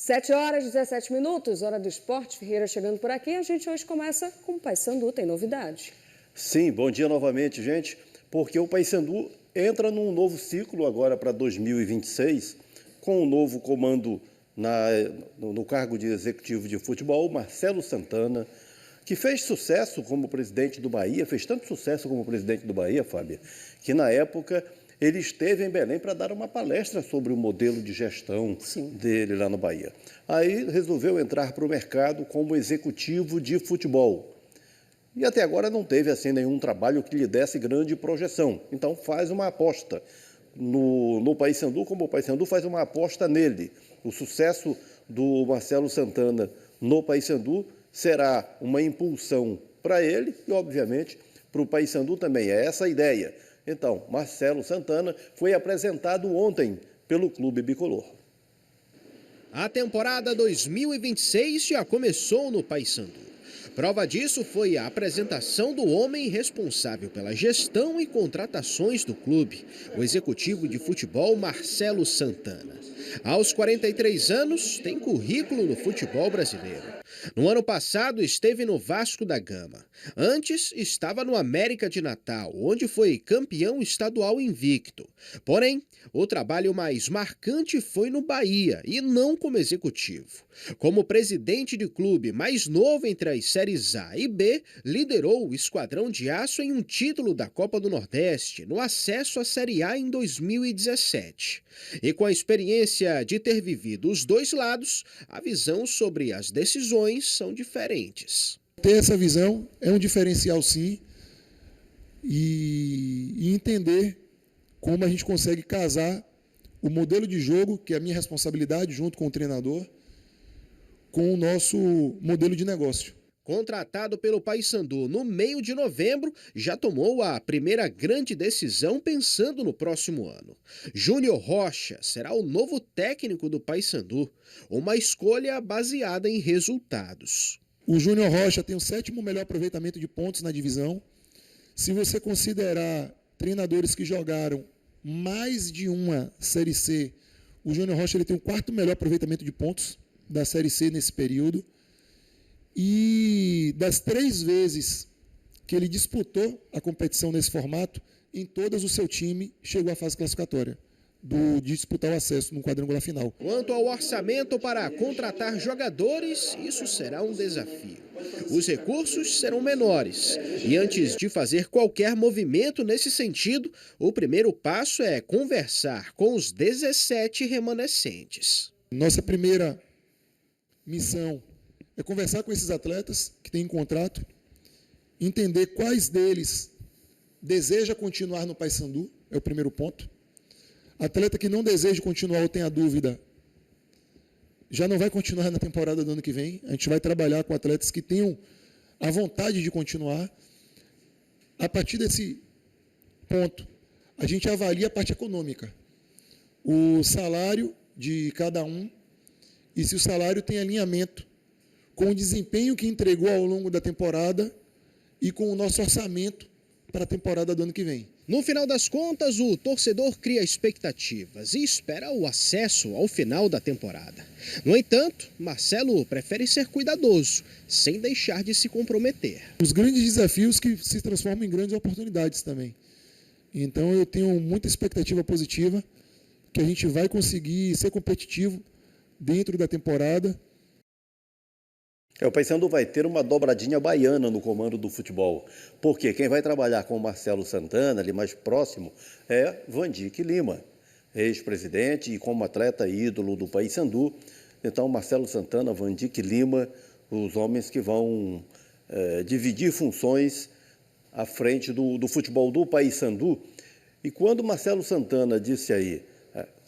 7h17, hora do esporte. Ferreira chegando por aqui. A gente hoje começa com o Paysandu, tem novidade. Sim, bom dia novamente, gente, porque o Paysandu entra num novo ciclo agora para 2026, com um novo comando no cargo de executivo de futebol, Marcelo Santana, que fez sucesso como presidente do Bahia, fez tanto sucesso como presidente do Bahia, Fábio, que na época ele esteve em Belém para dar uma palestra sobre o modelo de gestão dele lá no Bahia. Aí resolveu entrar para o mercado como executivo de futebol. E até agora não teve assim nenhum trabalho que lhe desse grande projeção. Então faz uma aposta no Paysandu, como o Paysandu faz uma aposta nele. O sucesso do Marcelo Santana no Paysandu será uma impulsão para ele e, obviamente, para o Paysandu também. É essa a ideia. Então, Marcelo Santana foi apresentado ontem pelo Clube Bicolor. A temporada 2026 já começou no Paysandu. Prova disso foi a apresentação do homem responsável pela gestão e contratações do clube, o executivo de futebol Marcelo Santana. Aos 43 anos, tem currículo no futebol brasileiro. No ano passado, esteve no Vasco da Gama. Antes, estava no América de Natal, onde foi campeão estadual invicto. Porém, o trabalho mais marcante foi no Bahia, e não como executivo. Como presidente de clube mais novo entre as séries A e B, liderou o Esquadrão de Aço em um título da Copa do Nordeste, no acesso à Série A em 2017. E com a experiência de ter vivido os dois lados, a visão sobre as decisões são diferentes. Ter essa visão é um diferencial, sim, e entender como a gente consegue casar o modelo de jogo, que é a minha responsabilidade junto com o treinador, com o nosso modelo de negócio. Contratado pelo Paysandu no meio de novembro, já tomou a primeira grande decisão pensando no próximo ano. Júnior Rocha será o novo técnico do Paysandu, uma escolha baseada em resultados. O Júnior Rocha tem o 7º melhor aproveitamento de pontos na divisão. Se você considerar treinadores que jogaram mais de uma Série C, o Júnior Rocha ele tem o 4º melhor aproveitamento de pontos da Série C nesse período. E das 3 vezes que ele disputou a competição nesse formato, em todas o seu time chegou à fase classificatória, de disputar o acesso no quadrangular final. Quanto ao orçamento para contratar jogadores, isso será um desafio. Os recursos serão menores e antes de fazer qualquer movimento nesse sentido, o primeiro passo é conversar com os 17 remanescentes. Nossa primeira missão é conversar com esses atletas que têm contrato, entender quais deles deseja continuar no Paysandu, é o primeiro ponto. Atleta que não deseja continuar ou tem a dúvida, já não vai continuar na temporada do ano que vem. A gente vai trabalhar com atletas que tenham a vontade de continuar. A partir desse ponto, a gente avalia a parte econômica, o salário de cada um e se o salário tem alinhamento com o desempenho que entregou ao longo da temporada e com o nosso orçamento para a temporada do ano que vem. No final das contas, o torcedor cria expectativas e espera o acesso ao final da temporada. No entanto, Marcelo prefere ser cuidadoso, sem deixar de se comprometer. Os grandes desafios que se transformam em grandes oportunidades também. Então eu tenho muita expectativa positiva que a gente vai conseguir ser competitivo dentro da temporada. O Paysandu vai ter uma dobradinha baiana no comando do futebol, porque quem vai trabalhar com o Marcelo Santana, ali mais próximo, é Vandique Lima, ex-presidente e como atleta ídolo do Paysandu. Então, Marcelo Santana, Vandique Lima, os homens que vão dividir funções à frente do futebol do Paysandu. E quando Marcelo Santana disse aí,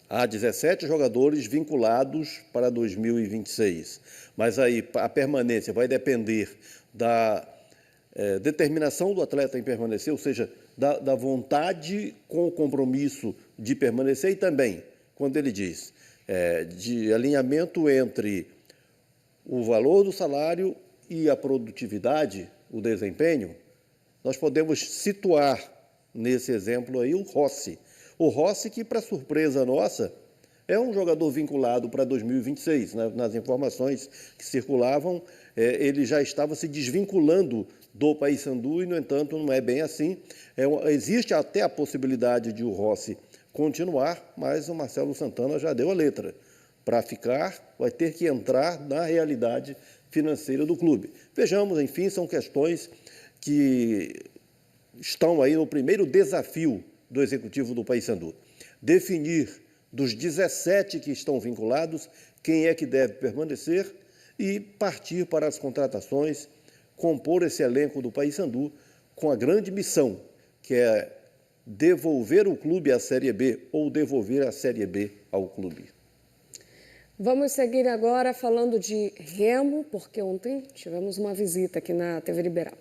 há 17 jogadores vinculados para 2026, mas aí a permanência vai depender da determinação do atleta em permanecer, ou seja, da vontade com o compromisso de permanecer e também, quando ele diz, de alinhamento entre o valor do salário e a produtividade, o desempenho, nós podemos situar nesse exemplo aí o Rossi. O Rossi que, para surpresa nossa, é um jogador vinculado para 2026. Nas informações que circulavam, ele já estava se desvinculando do Paysandu e, no entanto, não é bem assim. Existe até a possibilidade de o Rossi continuar, mas o Marcelo Santana já deu a letra. Para ficar, vai ter que entrar na realidade financeira do clube. Vejamos, enfim, são questões que estão aí no primeiro desafio do Executivo do Paysandu. Definir dos 17 que estão vinculados quem é que deve permanecer e partir para as contratações, compor esse elenco do Paysandu com a grande missão, que é devolver o clube à Série B ou devolver a Série B ao clube. Vamos seguir agora falando de Remo, porque ontem tivemos uma visita aqui na TV Liberal.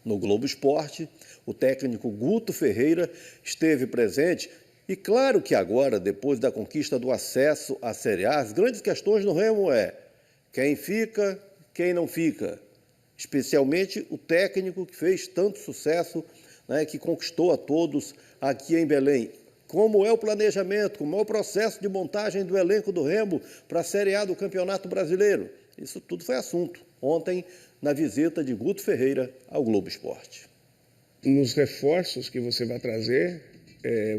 No Globo Esporte, o técnico Guto Ferreira esteve presente e claro que agora, depois da conquista do acesso à Série A, as grandes questões no Remo é quem fica, quem não fica, especialmente o técnico que fez tanto sucesso, que conquistou a todos aqui em Belém. Como é o planejamento, como é o processo de montagem do elenco do Remo para a Série A do Campeonato Brasileiro. Isso tudo foi assunto ontem na visita de Guto Ferreira ao Globo Esporte. Nos reforços que você vai trazer,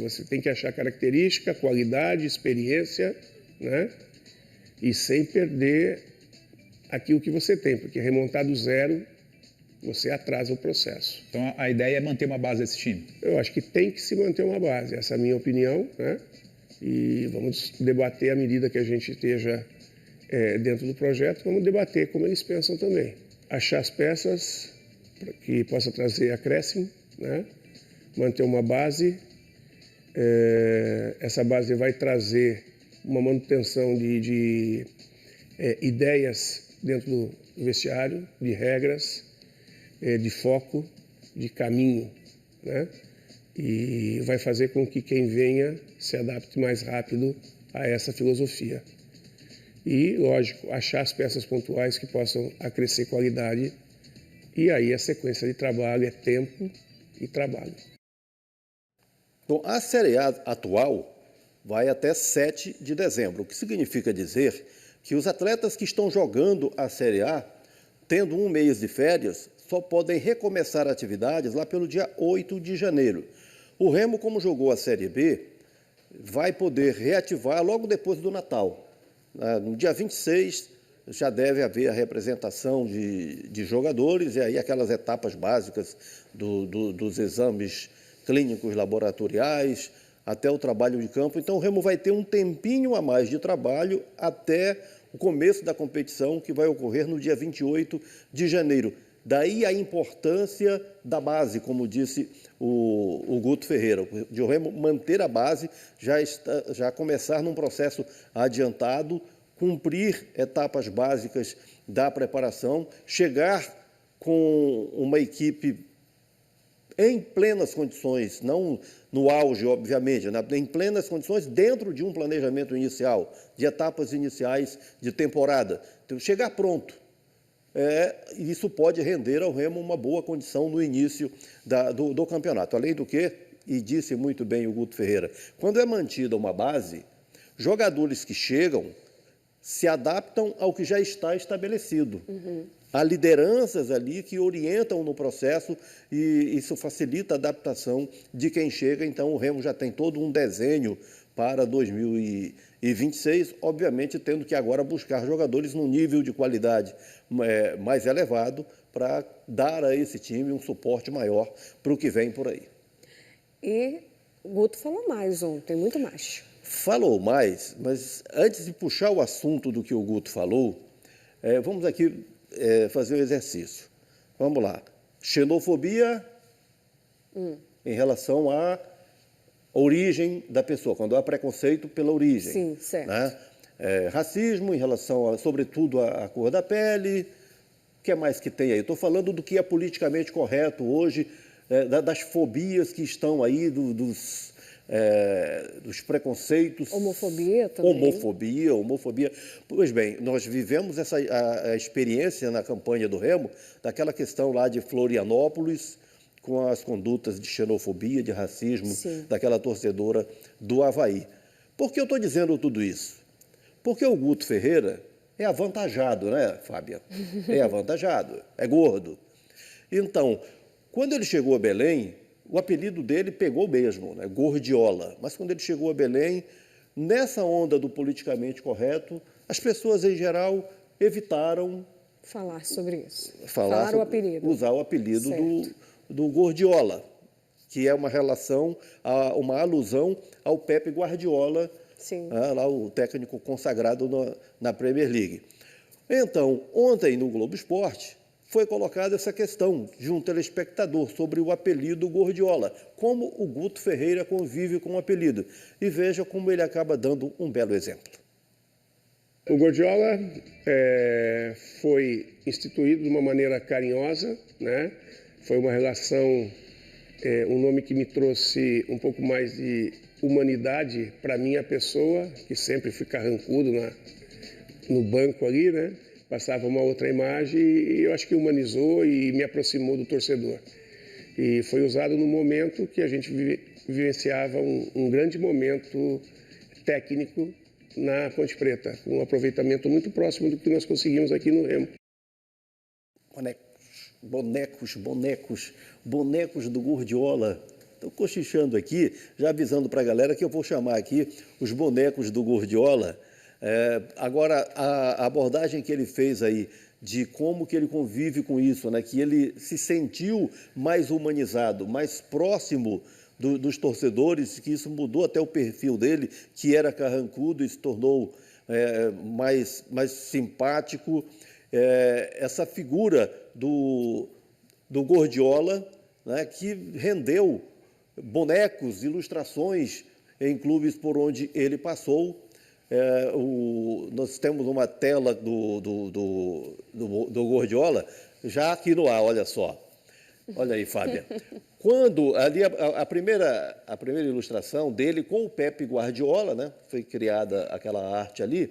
você tem que achar característica, qualidade, experiência, né? E sem perder aquilo que você tem, porque remontar do zero, você atrasa o processo. Então, a ideia é manter uma base desse time? Eu acho que tem que se manter uma base, essa é a minha opinião, né? E vamos debater à medida que a gente esteja dentro do projeto, vamos debater como eles pensam também. Achar as peças para que possa trazer acréscimo, né? Manter uma base, essa base vai trazer uma manutenção de ideias dentro do vestiário, de regras, de foco, de caminho, né? E vai fazer com que quem venha se adapte mais rápido a essa filosofia. E, lógico, achar as peças pontuais que possam acrescer qualidade e aí a sequência de trabalho é tempo e trabalho. Bom, a Série A atual vai até 7 de dezembro, o que significa dizer que os atletas que estão jogando a Série A, tendo um mês de férias, só podem recomeçar atividades lá pelo dia 8 de janeiro. O Remo, como jogou a Série B, vai poder reativar logo depois do Natal. No dia 26 já deve haver a representação de jogadores e aí aquelas etapas básicas dos exames clínicos laboratoriais, até o trabalho de campo. Então o Remo vai ter um tempinho a mais de trabalho até o começo da competição, que vai ocorrer no dia 28 de janeiro. Daí a importância da base, como disse o Guto Ferreira, de o Remo manter a base, já começar num processo adiantado, cumprir etapas básicas da preparação, chegar com uma equipe em plenas condições, não no auge, obviamente, em plenas condições dentro de um planejamento inicial, de etapas iniciais de temporada. Então, chegar pronto. Isso pode render ao Remo uma boa condição no início do campeonato. Além do que, e disse muito bem o Guto Ferreira, quando é mantida uma base, jogadores que chegam se adaptam ao que já está estabelecido. Uhum. Há lideranças ali que orientam no processo e isso facilita a adaptação de quem chega. Então, o Remo já tem todo um desenho para 2026, obviamente tendo que agora buscar jogadores num nível de qualidade mais elevado para dar a esse time um suporte maior para o que vem por aí. E o Guto falou mais ontem, muito mais. Falou mais, mas antes de puxar o assunto do que o Guto falou, vamos aqui fazer um exercício. Vamos lá. Xenofobia em relação à origem da pessoa, quando há preconceito pela origem. Sim, certo. Né? Racismo em relação, sobretudo, à cor da pele. O que mais que tem aí? Estou falando do que é politicamente correto hoje, das fobias que estão aí, dos preconceitos. Homofobia também. Homofobia. Pois bem, nós vivemos a experiência na campanha do Remo, daquela questão lá de Florianópolis, com as condutas de xenofobia, de racismo, sim, daquela torcedora do Avaí. Por que eu estou dizendo tudo isso? Porque o Guto Ferreira é avantajado, né, Fábia? É avantajado, é gordo. Então, quando ele chegou a Belém, o apelido dele pegou mesmo, né, Gordiola. Mas quando ele chegou a Belém, nessa onda do politicamente correto, as pessoas, em geral, evitaram Falar sobre isso. falar o apelido. usar o apelido do Gordiola, que é uma relação, uma alusão ao Pepe Guardiola, Sim. Lá o técnico consagrado na Premier League. Então, ontem no Globo Esporte foi colocada essa questão de um telespectador sobre o apelido Gordiola, como o Guto Ferreira convive com o apelido. E veja como ele acaba dando um belo exemplo. O Gordiola foi instituído de uma maneira carinhosa, né? Foi uma relação, um nome que me trouxe um pouco mais de humanidade para minha pessoa, que sempre fui carrancudo no banco ali, né? Passava uma outra imagem e eu acho que humanizou e me aproximou do torcedor. E foi usado no momento que a gente vivenciava um grande momento técnico na Ponte Preta, com um aproveitamento muito próximo do que nós conseguimos aqui no Remo. Bonecos do Gordiola. Estou cochichando aqui, já avisando para a galera que eu vou chamar aqui os bonecos do Gordiola. Agora, a abordagem que ele fez aí, de como que ele convive com isso, né? Que ele se sentiu mais humanizado, mais próximo dos torcedores, que isso mudou até o perfil dele, que era carrancudo e se tornou mais simpático. Essa figura do Gordiola, né? Que rendeu bonecos, ilustrações em clubes por onde ele passou. Nós temos uma tela do Gordiola já aqui no ar, olha só. Olha aí, Fábia. Quando ali a primeira ilustração dele com o Pepe Guardiola, né? Foi criada aquela arte ali.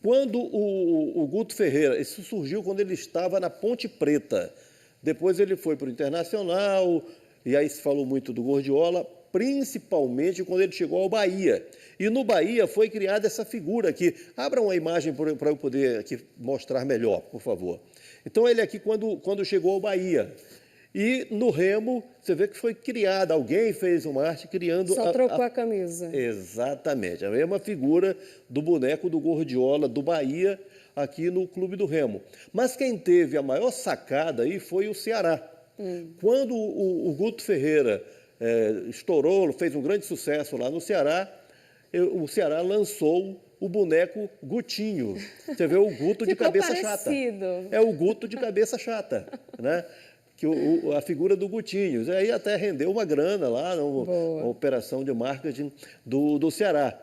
Quando o Guto Ferreira, isso surgiu quando ele estava na Ponte Preta. Depois ele foi para o Internacional, e aí se falou muito do Gordiola, principalmente quando ele chegou ao Bahia. E no Bahia foi criada essa figura aqui. Abra uma imagem para eu poder aqui mostrar melhor, por favor. Então, ele aqui quando chegou ao Bahia. E no Remo, você vê que foi criada, alguém fez uma arte criando... Só trocou a camisa. Exatamente, a mesma figura do boneco do Gordiola, do Bahia, aqui no Clube do Remo. Mas quem teve a maior sacada aí foi o Ceará. Quando o Guto Ferreira estourou, fez um grande sucesso lá no Ceará, o Ceará lançou o boneco Gutinho. Você vê o Guto de cabeça chata. É o Guto de cabeça chata, né? A figura do Gutinho. Aí até rendeu uma grana lá, uma operação de marketing do Ceará.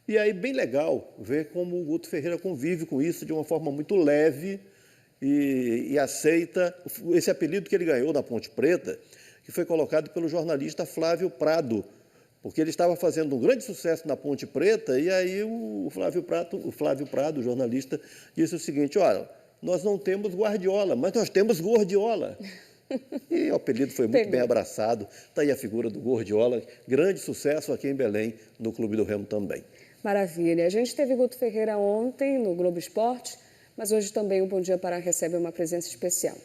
E aí, bem legal ver como o Guto Ferreira convive com isso de uma forma muito leve e aceita esse apelido que ele ganhou na Ponte Preta, que foi colocado pelo jornalista Flávio Prado, porque ele estava fazendo um grande sucesso na Ponte Preta, e aí o Flávio Prado, o jornalista, disse o seguinte: olha, nós não temos Guardiola, mas nós temos Gordiola. E o apelido foi muito bem abraçado. Está aí a figura do Gordiola, grande sucesso aqui em Belém, no Clube do Remo também. Maravilha. A gente teve Guto Ferreira ontem no Globo Esporte, mas hoje também o Bom Dia Pará recebe uma presença especial.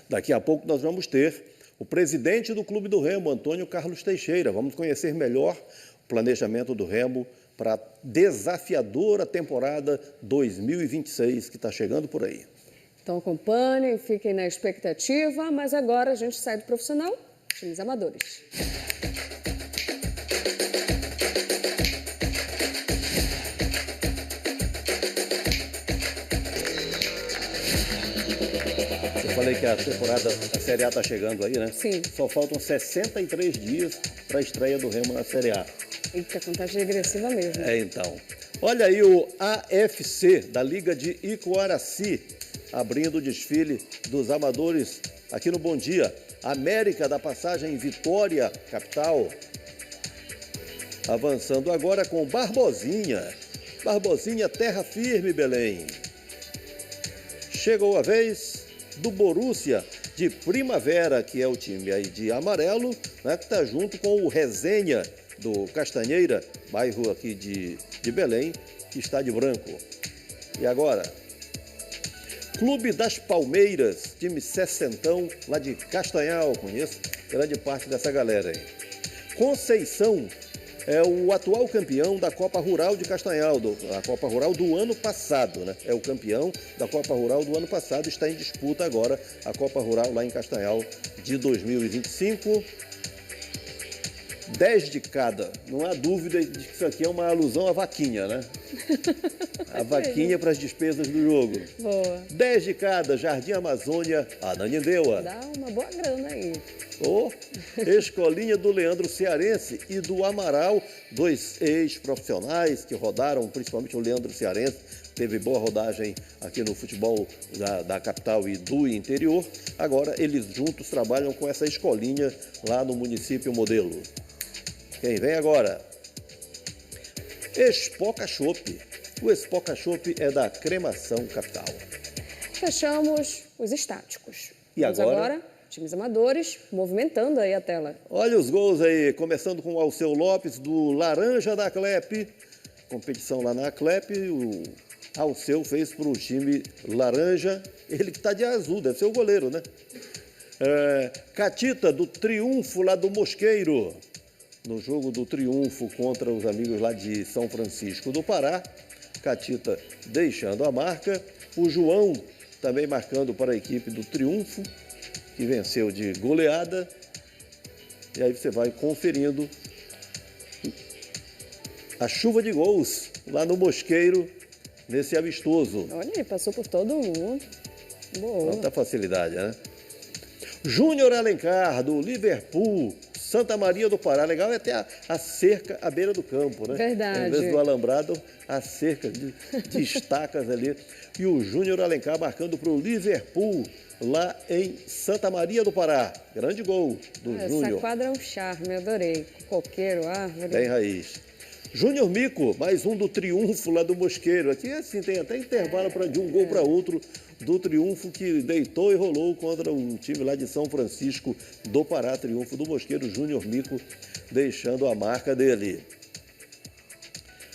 Daqui a pouco nós vamos ter o presidente do Clube do Remo, Antônio Carlos Teixeira. Vamos conhecer melhor o planejamento do Remo para a desafiadora temporada 2026 que está chegando por aí. Então acompanhem, fiquem na expectativa, mas agora a gente sai do profissional, times amadores. Eu falei que a temporada, a Série A está chegando aí, né? Sim. Só faltam 63 dias para a estreia do Remo na Série A. Eita, contagem regressiva mesmo. Então. Olha aí o AFC da Liga de Icoaraci, abrindo o desfile dos amadores aqui no Bom Dia. América da Passagem Vitória, capital. Avançando agora com Barbosinha. Barbosinha, terra firme, Belém. Chegou a vez do Borussia de Primavera, que é o time aí de amarelo, né, que está junto com o Resenha do Castanheira, bairro aqui de Belém, que está de branco. E agora, Clube das Palmeiras, time 60, lá de Castanhal, conheço grande parte dessa galera aí. Conceição é o atual campeão da Copa Rural de Castanhal, a Copa Rural do ano passado, né? É o campeão da Copa Rural do ano passado, está em disputa agora a Copa Rural lá em Castanhal de 2025. 10 de cada. Não há dúvida de que isso aqui é uma alusão à vaquinha, né? A vaquinha para as despesas do jogo. Boa. 10 de cada. Jardim Amazônia, Ananindeua. Dá uma boa grana aí. Escolinha do Leandro Cearense e do Amaral, dois ex-profissionais que rodaram, principalmente o Leandro Cearense, teve boa rodagem aqui no futebol da capital e do interior. Agora eles juntos trabalham com essa escolinha lá no município modelo. Quem vem agora? Espoca Chopp. O Espoca Chopp é da Cremação Capital. Fechamos os estáticos. E Vamos agora, times amadores, movimentando aí a tela. Olha os gols aí, começando com o Alceu Lopes, do Laranja da Clep. Competição lá na Clep, o Alceu fez para o time Laranja. Ele que está de azul, deve ser o goleiro, né? Catita, do Triunfo lá do Mosqueiro. No jogo do Triunfo contra os amigos lá de São Francisco do Pará. Catita deixando a marca. O João também marcando para a equipe do Triunfo, que venceu de goleada. E aí você vai conferindo a chuva de gols lá no Mosqueiro, nesse amistoso. Olha, ele passou por todo mundo. Boa. Quanta facilidade, né? Júnior Alencar, do Liverpool, Santa Maria do Pará. Legal é ter a cerca à beira do campo, né? Verdade. Em vez do alambrado, a cerca de estacas ali. E o Júnior Alencar marcando para o Liverpool, lá em Santa Maria do Pará. Grande gol do Júnior. Essa quadra é um charme, adorei. Coqueiro, árvore. Bem raiz. Júnior Mico, mais um do Triunfo lá do Mosqueiro. Aqui assim tem até intervalo de um gol para outro do Triunfo, que deitou e rolou contra um time lá de São Francisco do Pará. Triunfo do Mosqueiro, Júnior Mico deixando a marca dele.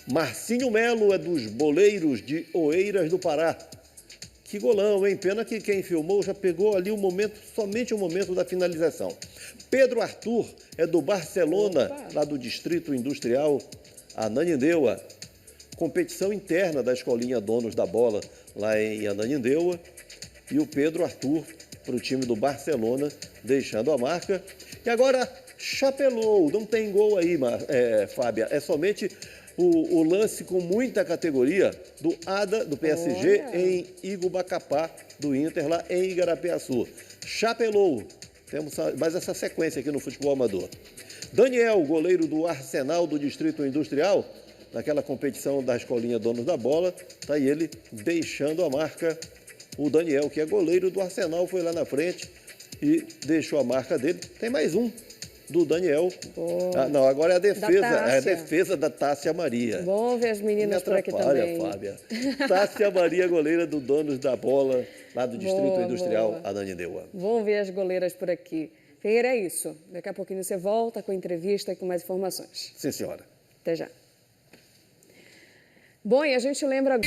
Marcinho Melo é dos Boleiros de Oeiras do Pará. Que golão, hein? Pena que quem filmou já pegou ali o momento, somente o momento da finalização. Pedro Arthur é do Barcelona, lá do Distrito Industrial Ananindeua. Competição interna da Escolinha Donos da Bola, lá em Ananindeua. E o Pedro Arthur para o time do Barcelona, deixando a marca. E agora, chapelou. Não tem gol aí, Fábia. É somente o lance com muita categoria do Ada, do PSG, em Igubacapá, do Inter, lá em Igarapeaçu. Chapelou. Temos mais essa sequência aqui no futebol amador. Daniel, goleiro do Arsenal do Distrito Industrial, naquela competição da Escolinha Donos da Bola, está aí ele deixando a marca. O Daniel, que é goleiro do Arsenal, foi lá na frente e deixou a marca dele. Tem mais um do Daniel. Não, agora é a defesa da Tássia Maria. Bom ver as meninas por aqui também. Fábia. Tássia Maria, goleira do Donos da Bola, lá do Distrito Industrial Ananindeua. Vamos ver as goleiras por aqui. Ferreira, é isso. Daqui a pouquinho você volta com a entrevista e com mais informações. Sim, senhora. Até já. Bom, e a gente lembra...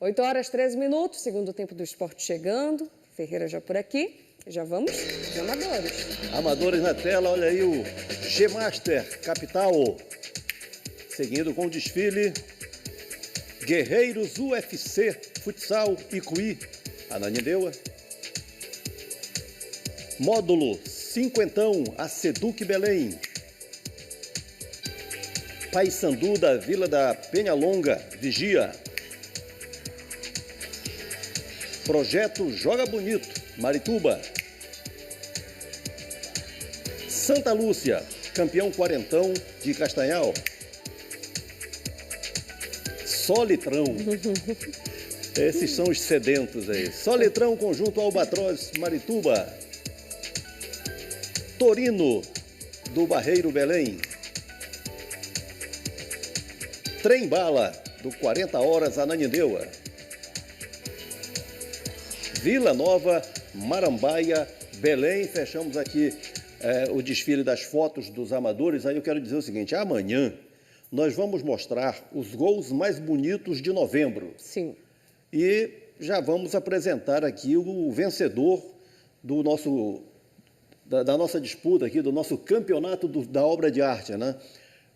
8h13, segundo tempo do esporte chegando. Ferreira já por aqui. Já vamos de amadores. Amadores na tela, olha aí o G-Master Capital. Seguindo com o desfile, Guerreiros UFC, Futsal Icuí, Ananindeua. Módulo Cinquentão, a Seduc Belém. Paysandu da Vila da Penhalonga, Vigia. Projeto Joga Bonito, Marituba. Santa Lúcia, campeão quarentão de Castanhal. Solitrão. Esses são os sedentos aí. Solitrão, Conjunto Albatroz, Marituba. Torino, do Barreiro, Belém. Trem Bala, do 40 Horas, Ananindeua. Vila Nova, Marambaia, Belém. Fechamos aqui o desfile das fotos dos amadores. Aí eu quero dizer o seguinte, amanhã nós vamos mostrar os gols mais bonitos de novembro. Sim. E já vamos apresentar aqui o vencedor do da nossa disputa aqui, do nosso campeonato da obra de arte, né?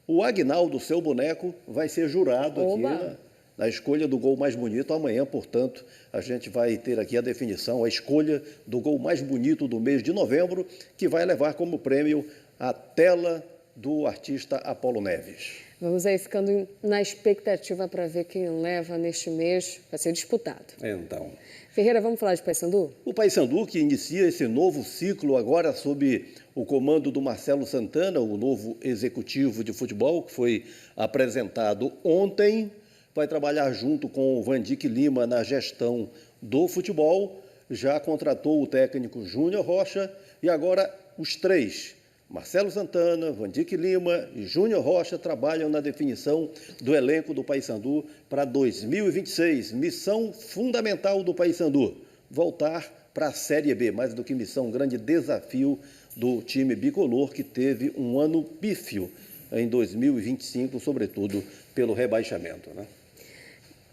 O Agnaldo, seu boneco, vai ser jurado aqui na escolha do gol mais bonito. Amanhã, portanto, a gente vai ter aqui a definição, a escolha do gol mais bonito do mês de novembro, que vai levar como prêmio a tela do artista Apolo Neves. Vamos aí ficando na expectativa para ver quem leva neste mês. Vai ser disputado. Então, Ferreira, vamos falar de Paysandu? o Paysandu, que inicia esse novo ciclo agora sob o comando do Marcelo Santana, o novo executivo de futebol, que foi apresentado ontem, vai trabalhar junto com o Vandique Lima na gestão do futebol, já contratou o técnico Júnior Rocha e agora os três, Marcelo Santana, Vandique Lima e Júnior Rocha, trabalham na definição do elenco do Paysandu para 2026. Missão fundamental do Paysandu, voltar para a Série B, mais do que missão, um grande desafio do time bicolor, que teve um ano pífio em 2025, sobretudo pelo rebaixamento, né?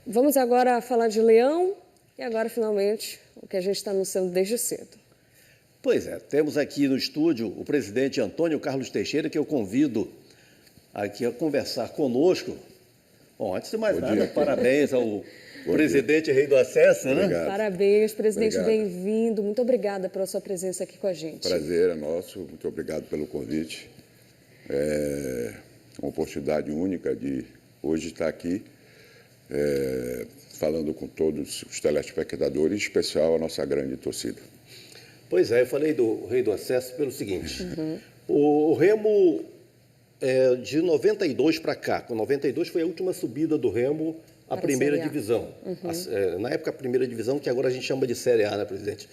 Vamos agora falar de Leão e agora, finalmente, o que a gente está anunciando desde cedo. Pois é, temos aqui no estúdio o presidente Antônio Carlos Teixeira, que eu convido aqui a conversar conosco. Bom, antes de mais nada, parabéns ao presidente Rei do Acesso, né? Obrigado. Parabéns, presidente, Obrigado. bem-vindo. Muito obrigada pela sua presença aqui com a gente. Prazer é nosso, muito obrigado pelo convite. É uma oportunidade única de hoje estar aqui falando com todos os telespectadores, em especial a nossa grande torcida. Pois é, eu falei do Rei do Acesso pelo seguinte, o Remo, de 92 para cá, com 92 foi a última subida do Remo à primeira divisão. Na época, a primeira divisão, que agora a gente chama de Série A, né, presidente?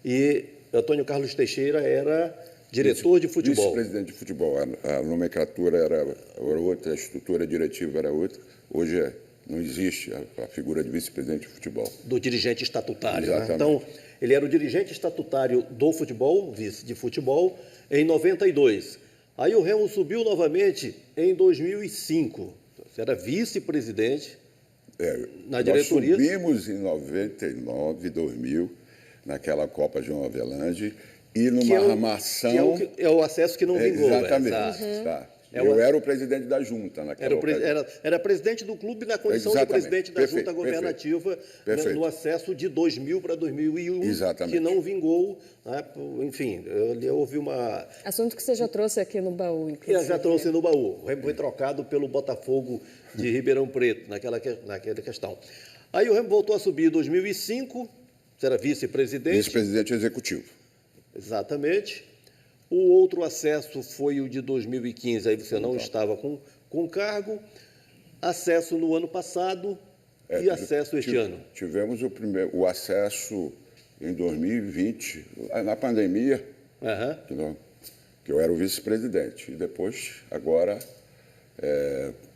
E Antônio Carlos Teixeira era diretor de futebol. Vice-presidente de futebol. A nomenclatura era outra, a estrutura diretiva era outra. Hoje não existe a figura de vice-presidente de futebol. Do dirigente estatutário. Exatamente. Né? Então, ele era o dirigente estatutário do futebol, vice de futebol, em 92. Aí o Remo subiu novamente em 2005. Você era vice-presidente na diretoria. Nós subimos em 99, 2000, naquela Copa João Avelange, e numa armação... Que é o acesso que não vingou. Exatamente. Tá. Eu era o presidente da junta naquela ocasião. Era presidente do clube na condição de presidente da junta governativa no acesso de 2000 para 2001, Exatamente. Que não vingou. Né? Enfim, houve uma... Assunto que você já trouxe aqui no baú, inclusive. Já trouxe no baú. O Remo foi trocado pelo Botafogo de Ribeirão Preto, naquela questão. Aí o Remo voltou a subir em 2005, você era vice-presidente. Vice-presidente executivo. Exatamente. O outro acesso foi o de 2015, aí você não estava com cargo. Acesso no ano passado e acesso este ano. Tivemos o acesso em 2020, na pandemia, que eu era o vice-presidente. E depois, agora,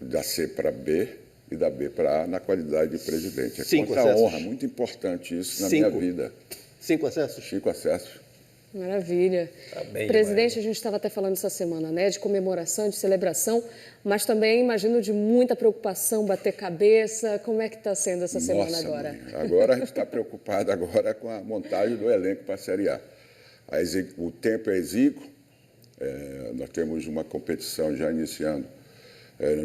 da C para B e da B para A, na qualidade de presidente. É muita honra, muito importante isso na minha vida. 5 acessos? 5 acessos. Maravilha. Tá bem, presidente, a gente estava até falando essa semana, né, de comemoração, de celebração, mas também, imagino, de muita preocupação, bater cabeça. Como é que está sendo essa semana agora? Mãe. Agora a gente está preocupado agora com a montagem do elenco para a Série A. O tempo é exíguo, nós temos uma competição já iniciando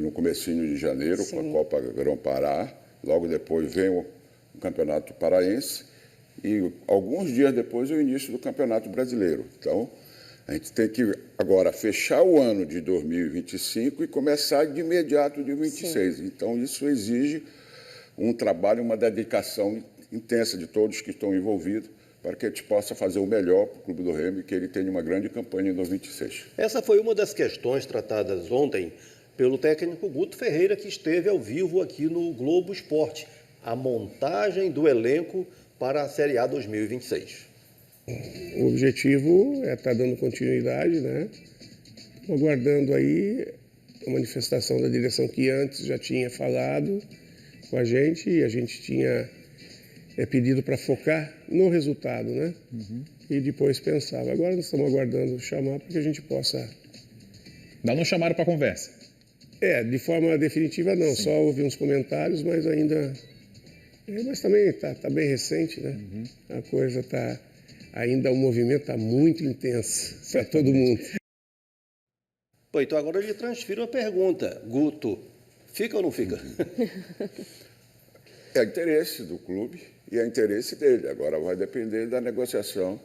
no comecinho de janeiro, com a Copa Grão-Pará, logo depois vem o Campeonato Paraense, e alguns dias depois o início do Campeonato Brasileiro. Então, a gente tem que agora fechar o ano de 2025 e começar de imediato de 2026. Sim. Então, isso exige um trabalho, uma dedicação intensa de todos que estão envolvidos para que a gente possa fazer o melhor para o Clube do Remo e que ele tenha uma grande campanha em 2026. Essa foi uma das questões tratadas ontem pelo técnico Guto Ferreira, que esteve ao vivo aqui no Globo Esporte. A montagem do elenco para a Série A 2026. O objetivo é estar dando continuidade, né? Aguardando aí a manifestação da direção que antes já tinha falado com a gente, e a gente tinha pedido para focar no resultado, né? E depois pensava. Agora nós estamos aguardando chamar para que a gente possa... Ainda não chamaram para conversa? De forma definitiva não, só ouvi uns comentários, mas ainda... Mas também está bem recente, né? A coisa está... Ainda o movimento está muito intenso para todo mundo. Bom, então agora eu lhe transfiro a pergunta. Guto, fica ou não fica? É interesse do clube e é interesse dele. Agora vai depender da negociação,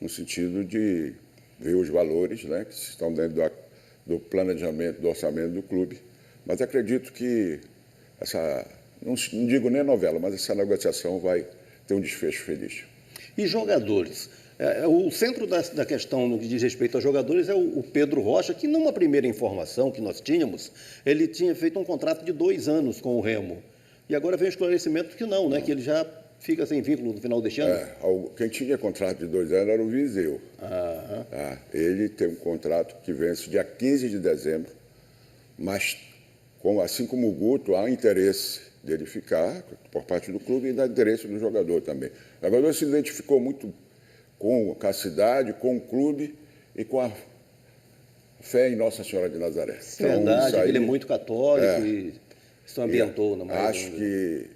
no sentido de ver os valores, né, que estão dentro do planejamento, do orçamento do clube. Mas acredito que não digo nem novela, mas essa negociação vai ter um desfecho feliz. E jogadores? O centro da questão no que diz respeito aos jogadores é o Pedro Rocha, que numa primeira informação que nós tínhamos, ele tinha feito um contrato de 2 anos com o Remo. E agora vem o esclarecimento que não, né? Que ele já fica sem vínculo no final deste ano. Quem tinha contrato de 2 anos era o Viseu. Ele tem um contrato que vence dia 15 de dezembro, mas assim como o Guto, há interesse dele ficar por parte do clube e há interesse do jogador também. O jogador se identificou muito com a cidade, com o clube e com a fé em Nossa Senhora de Nazaré. Então, verdade, ele é muito católico e se ambientou. Acho que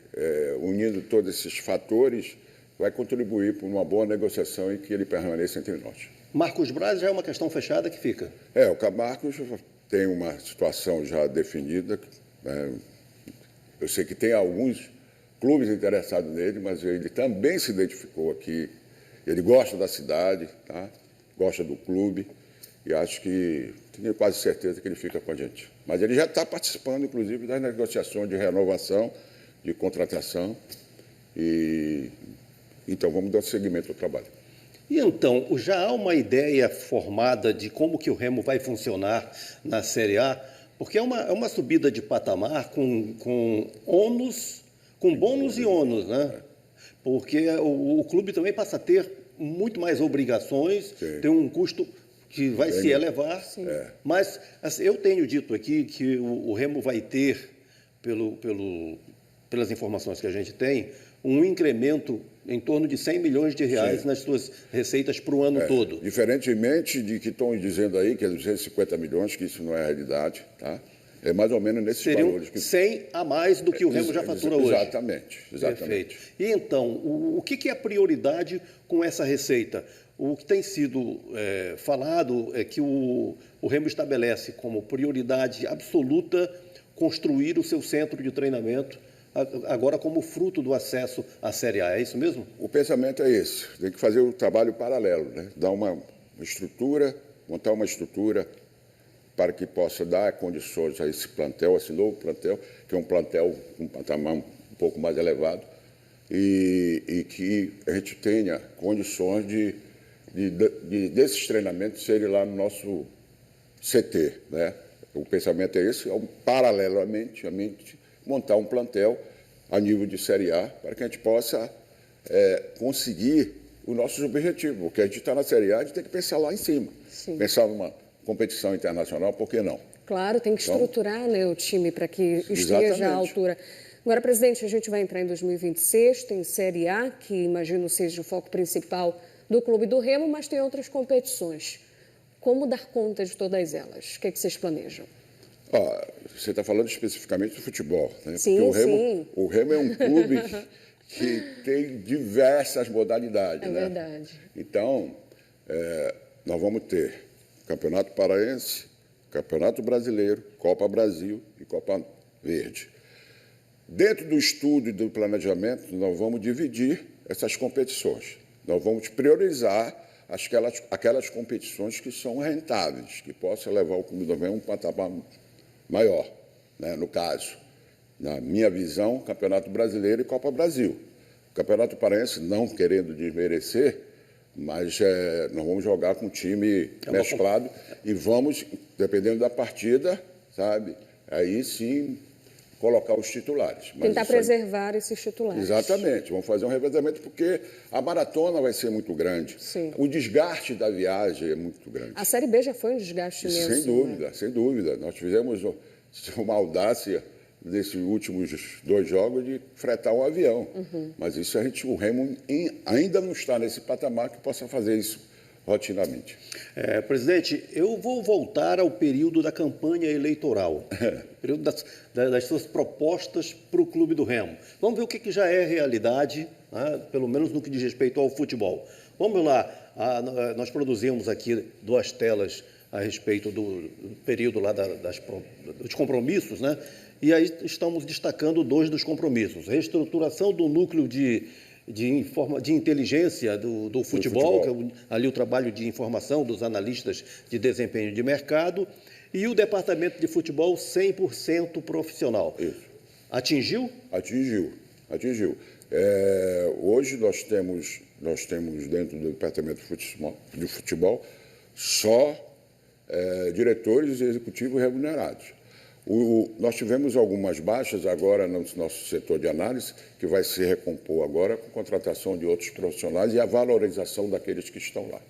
unindo todos esses fatores vai contribuir para uma boa negociação e que ele permaneça entre nós. Marcos Braz já é uma questão fechada que fica? O Marcos tem uma situação já definida. Eu sei que tem alguns clubes interessados nele, mas ele também se identificou aqui. Ele gosta da cidade, tá? Gosta do clube e acho que, tenho quase certeza que ele fica com a gente. Mas ele já está participando, inclusive, das negociações de renovação, de contratação e então vamos dar seguimento ao trabalho. E então, já há uma ideia formada de como que o Remo vai funcionar na Série A? Porque é uma subida de patamar com ônus, com bônus e ônus, né? Porque o clube também passa a ter muito mais obrigações, tem um custo que vai se elevar. Mas assim, eu tenho dito aqui que o Remo vai ter, pelas informações que a gente tem, um incremento em torno de 100 milhões de reais nas suas receitas para o ano todo. Diferentemente de que estão dizendo aí, que é 250 milhões, que isso não é a realidade, tá? É mais ou menos nesses valores. 100 a mais do que o Remo já fatura hoje. Exatamente. Perfeito. E então, o que é a prioridade com essa receita? O que tem sido falado é que o Remo estabelece como prioridade absoluta construir o seu centro de treinamento, agora como fruto do acesso à Série A. É isso mesmo? O pensamento é esse. Tem que fazer o trabalho paralelo, né? Dar uma estrutura, montar uma estrutura para que possa dar condições a esse plantel, a esse novo plantel, que é um plantel com um patamar um pouco mais elevado, e que a gente tenha condições desses treinamentos serem lá no nosso CT, né? O pensamento é esse, paralelamente, montar um plantel a nível de Série A, para que a gente possa conseguir os nossos objetivos, porque a gente está na Série A, a gente tem que pensar lá em cima, pensar numa competição internacional, por que não? Claro, tem que estruturar, né, o time para que esteja à altura. Agora, presidente, a gente vai entrar em 2026, tem Série A, que imagino seja o foco principal do Clube do Remo, mas tem outras competições. Como dar conta de todas elas? O que vocês planejam? Você está falando especificamente do futebol, né? Sim, porque o Remo é um clube que tem diversas modalidades. É verdade. Então, nós vamos ter Campeonato Paraense, Campeonato Brasileiro, Copa Brasil e Copa Verde. Dentro do estudo e do planejamento, nós vamos dividir essas competições. Nós vamos priorizar aquelas competições que são rentáveis, que possam levar o Clube do Remo a um patamar maior, né? No caso, na minha visão, Campeonato Brasileiro e Copa Brasil. O Campeonato Paraense, não querendo desmerecer, mas nós vamos jogar com um time mesclado e vamos, dependendo da partida, sabe, aí sim colocar os titulares. Tentar preservar esses titulares. Exatamente. Vamos fazer um revezamento porque a maratona vai ser muito grande. Sim. O desgaste da viagem é muito grande. A Série B já foi um desgaste imenso. Sem dúvida, sem dúvida. Nós fizemos uma audácia desses últimos 2 jogos de fretar um avião. Mas isso o Remo ainda não está nesse patamar que possa fazer isso rotineiramente. Presidente, eu vou voltar ao período da campanha eleitoral, período das suas propostas para o Clube do Remo. Vamos ver o que já é realidade, né, pelo menos no que diz respeito ao futebol. Vamos lá, nós produzimos aqui 2 telas a respeito do período lá dos compromissos, né? E aí estamos destacando 2 dos compromissos. Reestruturação do núcleo de inteligência do futebol, que é ali o trabalho de informação dos analistas de desempenho de mercado, e o departamento de futebol 100% profissional. Isso. Atingiu? Atingiu. Hoje nós temos dentro do departamento de futebol só diretores executivos remunerados. Nós tivemos algumas baixas agora no nosso setor de análise, que vai se recompor agora com contratação de outros profissionais e a valorização daqueles que estão lá.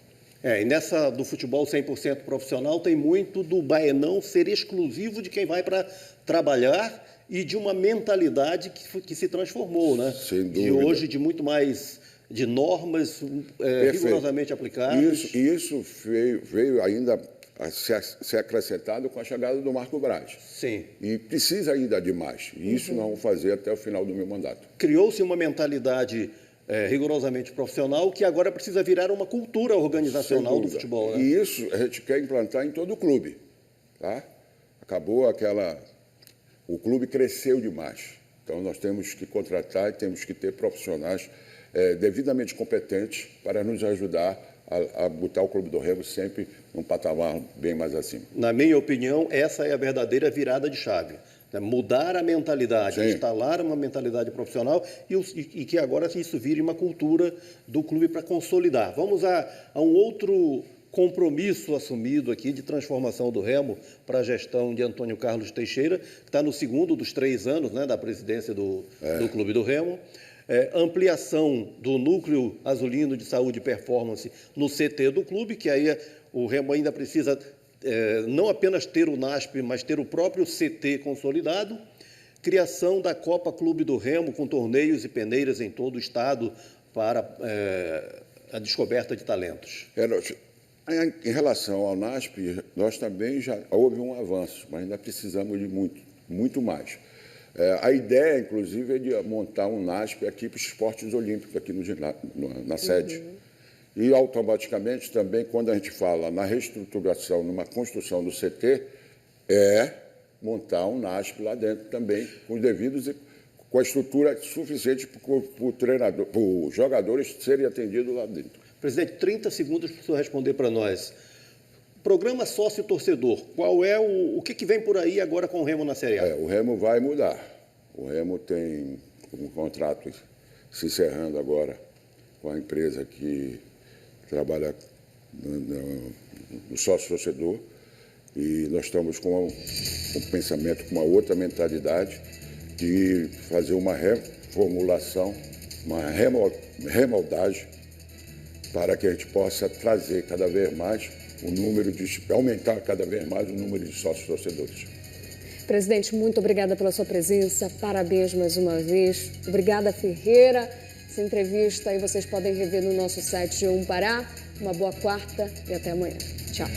E nessa do futebol 100% profissional tem muito do baenão ser exclusivo de quem vai para trabalhar e de uma mentalidade que se transformou, né? Sem dúvida. De hoje, de muito mais de normas rigorosamente aplicadas. Isso veio ainda a ser acrescentado com a chegada do Marco Braz. Sim. E precisa ainda de mais. E isso nós vamos fazer até o final do meu mandato. Criou-se uma mentalidade rigorosamente profissional que agora precisa virar uma cultura organizacional do futebol. Né? E isso a gente quer implantar em todo o clube. Tá? Acabou o clube cresceu demais. Então nós temos que contratar e temos que ter profissionais devidamente competentes para nos ajudar a botar o Clube do Remo sempre num patamar bem mais acima. Na minha opinião, essa é a verdadeira virada de chave. Né? Mudar a mentalidade, instalar uma mentalidade profissional e que agora isso vire uma cultura do clube para consolidar. Vamos a um outro compromisso assumido aqui de transformação do Remo para a gestão de Antônio Carlos Teixeira, que está no segundo dos 3 anos, né, da presidência do Clube do Remo. Ampliação do núcleo azulino de saúde e performance no CT do clube, que aí o Remo ainda precisa não apenas ter o NASP, mas ter o próprio CT consolidado. Criação da Copa Clube do Remo, com torneios e peneiras em todo o estado para a descoberta de talentos. Em relação ao NASP, nós também já houve um avanço, mas ainda precisamos de muito mais. A ideia, inclusive, é de montar um NASP aqui para os esportes olímpicos, aqui na sede. E, automaticamente, também, quando a gente fala na reestruturação, numa construção do CT, montar um NASP lá dentro também, com os devidos, com a estrutura suficiente para os jogadores serem atendidos lá dentro. Presidente, 30 segundos para o senhor responder para nós. Programa sócio-torcedor, qual é o que vem por aí agora com o Remo na Série A? O Remo vai mudar. O Remo tem um contrato se encerrando agora com a empresa que trabalha no sócio-torcedor e nós estamos com um pensamento, com uma outra mentalidade de fazer uma reformulação, uma remoldagem para que a gente possa trazer cada vez mais aumentar cada vez mais o número de sócios torcedores. Presidente, muito obrigada pela sua presença, parabéns mais uma vez. Obrigada, Ferreira. Essa entrevista aí vocês podem rever no nosso site G1 Pará. Uma boa quarta e até amanhã. Tchau.